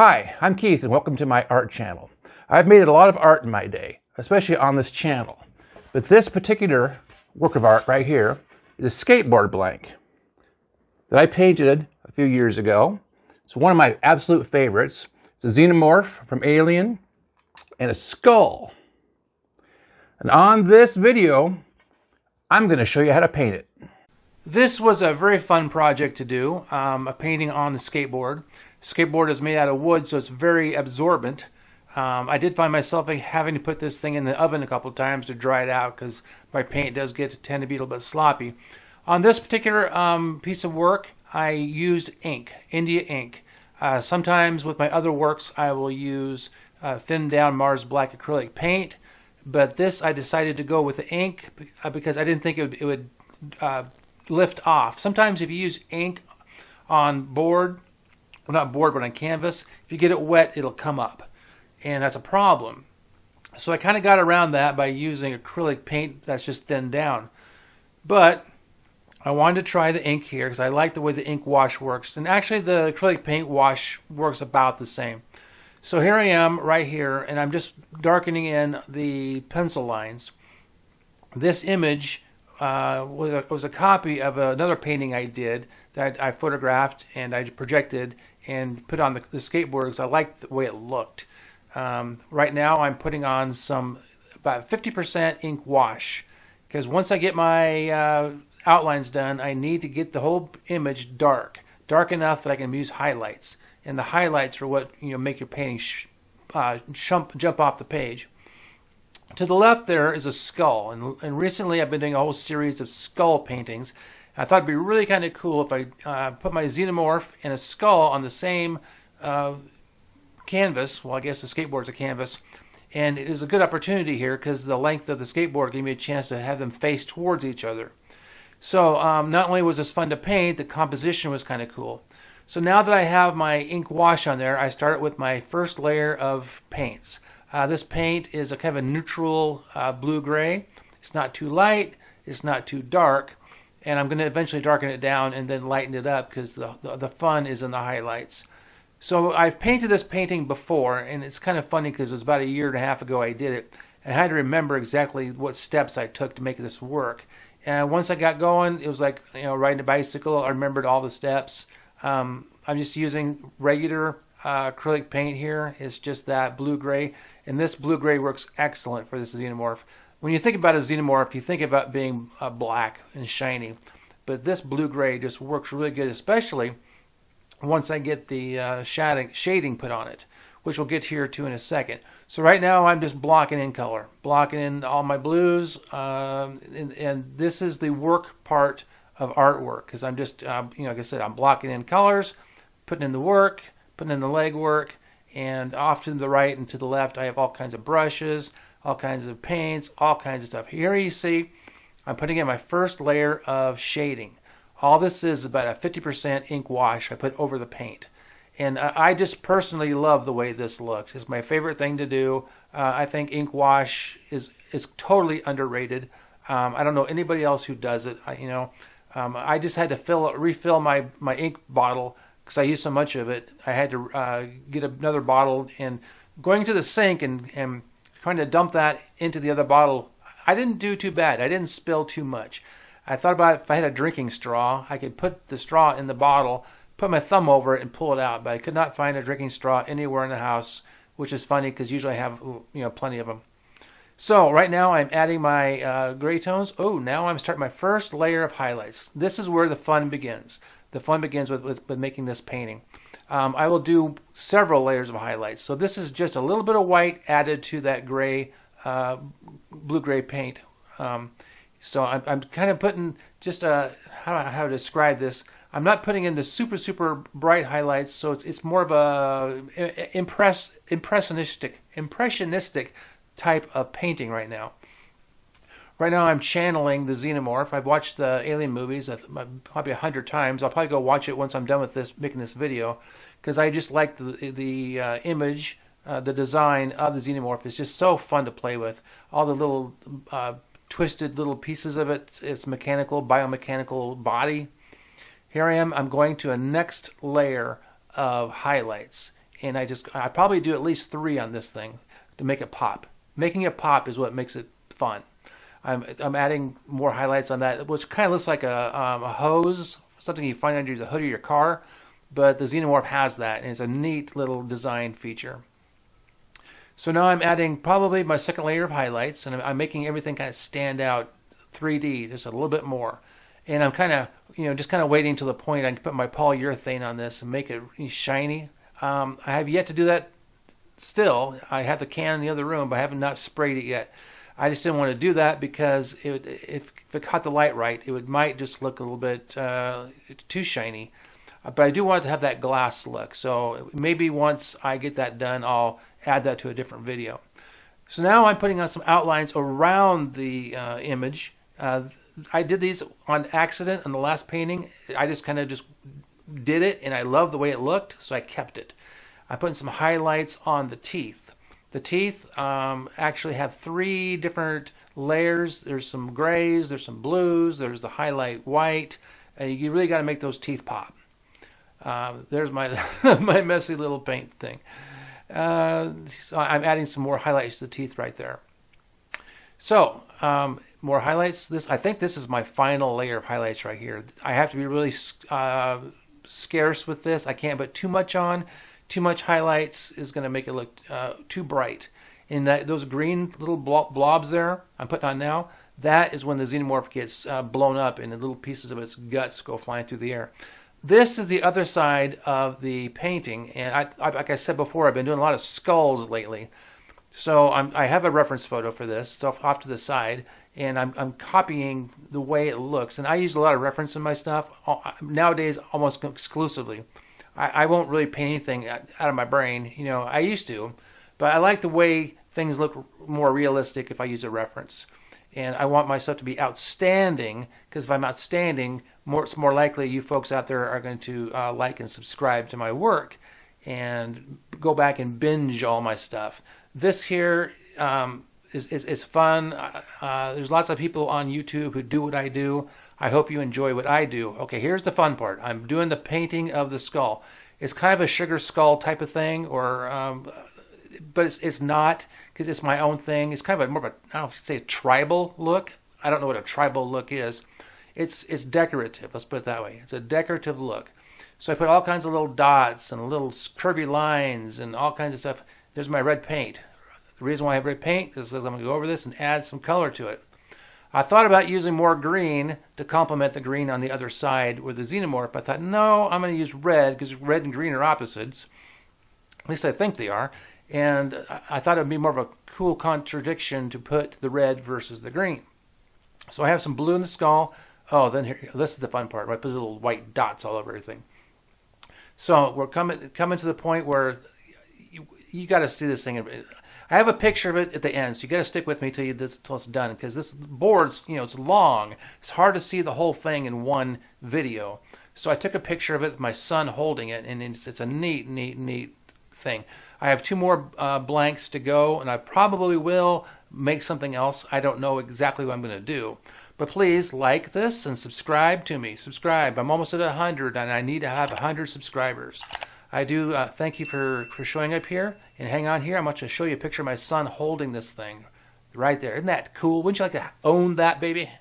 Hi, I'm Keith and welcome to my art channel. I've made a lot of art in my day, especially on this channel. But this particular work of art right here is a skateboard blank that I painted a few years ago. It's one of my absolute favorites. It's a xenomorph from Alien and a skull. And on this video, I'm going to show you how to paint it. This was a very fun project to do, a painting on the skateboard. Skateboard is made out of wood, so it's very absorbent. I did find myself having to put this thing in the oven a couple of times to dry it out because my paint does tend to be a little bit sloppy. On this particular piece of work, I used ink, India ink. Sometimes with my other works, I will use thinned down Mars Black acrylic paint, but this I decided to go with the ink because I didn't think it would lift off. Sometimes if you use ink on board, well, not board, but on canvas, if you get it wet, it'll come up. And that's a problem. So I kind of got around that by using acrylic paint that's just thinned down. But I wanted to try the ink here because I like the way the ink wash works. And actually the acrylic paint wash works about the same. So here I am right here, and I'm just darkening in the pencil lines. This image was a copy of another painting I did that I photographed and I projected and put on the skateboard because I liked the way it looked. Right now I'm putting on about 50% ink wash because once I get my outlines done, I need to get the whole image dark enough that I can use highlights. And the highlights are what make your painting jump off the page. To the left there is a skull, and recently I've been doing a whole series of skull paintings. I thought it'd be really kind of cool if I put my xenomorph and a skull on the same canvas. Well, I guess the skateboard's a canvas. And it was a good opportunity here because the length of the skateboard gave me a chance to have them face towards each other. So not only was this fun to paint, the composition was kind of cool. So now that I have my ink wash on there, I start with my first layer of paints. This paint is a kind of a neutral blue-gray. It's not too light, it's not too dark. And I'm going to eventually darken it down and then lighten it up because the fun is in the highlights. So I've painted this painting before, and it's kind of funny because it was about a year and a half ago I did it. I had to remember exactly what steps I took to make this work. And once I got going, it was like riding a bicycle. I remembered all the steps. I'm just using regular acrylic paint here. It's just that blue-gray. And this blue-gray works excellent for this xenomorph. When you think about a xenomorph, you think about being black and shiny. But this blue-gray just works really good, especially once I get the shading put on it, which we'll get here to in a second. So right now I'm just blocking in color, blocking in all my blues. And this is the work part of artwork because I'm just, like I said, I'm blocking in colors, putting in the work, putting in the leg work, and off to the right and to the left I have all kinds of brushes, all kinds of paints, all kinds of stuff. Here you see I'm putting in my first layer of shading. All this is about a 50% ink wash I put over the paint. And I just personally love the way this looks. It's my favorite thing to do. I think ink wash is totally underrated. I don't know anybody else who does it. I just had to refill my ink bottle because I used so much of it. I had to get another bottle, and going to the sink and trying to dump that into the other bottle, I didn't do too bad. I didn't spill too much. I thought about if I had a drinking straw, I could put the straw in the bottle, put my thumb over it and pull it out, but I could not find a drinking straw anywhere in the house, which is funny because usually I have plenty of them. So right now I'm adding my gray tones. Oh, now I'm starting my first layer of highlights. This is where the fun begins. The fun begins with making this painting. I will do several layers of highlights. So this is just a little bit of white added to that gray, blue-gray paint. So I'm kind of putting just how to describe this. I'm not putting in the super bright highlights, so it's more of a impressionistic type of painting right now. Right now I'm channeling the xenomorph. I've watched the Alien movies probably 100 times. I'll probably go watch it once I'm done with making this video, because I just like the image, the design of the xenomorph. It's just so fun to play with. All the little twisted little pieces of it. It's mechanical, biomechanical body. Here I am. I'm going to a next layer of highlights. and I probably do at least 3 on this thing to make it pop. Making it pop is what makes it fun. I'm adding more highlights on that, which kind of looks like a hose, something you find under the hood of your car, but the Xenomorph has that, and it's a neat little design feature. So now I'm adding probably my second layer of highlights, and I'm making everything kind of stand out 3D, just a little bit more. And I'm kind of, just kind of waiting to the point I can put my polyurethane on this and make it shiny. I have yet to do that still. I have the can in the other room, but I have not sprayed it yet. I just didn't want to do that because if it caught the light right, it might just look a little bit too shiny. But I do want it to have that glass look. So maybe once I get that done, I'll add that to a different video. So now I'm putting on some outlines around the image. I did these on accident in the last painting. I just kind of did it, and I loved the way it looked, so I kept it. I put in some highlights on the teeth. The teeth actually have 3 different layers. There's some grays, there's some blues, there's the highlight white. You really got to make those teeth pop. There's my my messy little paint thing. So I'm adding some more highlights to the teeth right there. So more highlights. I think this is my final layer of highlights right here. I have to be really scarce with this. I can't put too much on. Too much highlights is going to make it look too bright. And those green little blobs there I'm putting on now, that is when the Xenomorph gets blown up and the little pieces of its guts go flying through the air. This is the other side of the painting, and like I said before, I've been doing a lot of skulls lately. So I have a reference photo for this, so off to the side, and I'm copying the way it looks. And I use a lot of reference in my stuff nowadays, almost exclusively. I won't really paint anything out of my brain. I used to, but I like the way things look more realistic if I use a reference. And I want my stuff to be outstanding, because if I'm outstanding, it's more likely you folks out there are going to like and subscribe to my work and go back and binge all my stuff. This here is fun. There's lots of people on YouTube who do what I do. I hope you enjoy what I do. Okay, here's the fun part. I'm doing the painting of the skull. It's kind of a sugar skull type of thing, but it's not, because it's my own thing. It's kind of more of a, I don't know if you say a tribal look. I don't know what a tribal look is. It's decorative, let's put it that way. It's a decorative look. So I put all kinds of little dots and little curvy lines and all kinds of stuff. There's my red paint. The reason why I have red paint is because I'm going to go over this and add some color to it. I thought about using more green to complement the green on the other side with the Xenomorph. I thought, no, I'm going to use red, because red and green are opposites. At least I think they are. And I thought it would be more of a cool contradiction to put the red versus the green. So I have some blue in the skull. Oh, then this is the fun part. I put little white dots all over everything. So we're coming to the point where you got to see this thing. I have a picture of it at the end, so you got to stick with me till it's done, because this board's, it's long. It's hard to see the whole thing in one video. So I took a picture of it with my son holding it, and it's a neat thing. I have 2 more blanks to go, and I probably will make something else. I don't know exactly what I'm going to do. But please like this and subscribe to me. Subscribe. I'm almost at 100, and I need to have 100 subscribers. I do thank you for showing up here, and hang on here. I'm going to show you a picture of my son holding this thing right there. Isn't that cool? Wouldn't you like to own that, baby?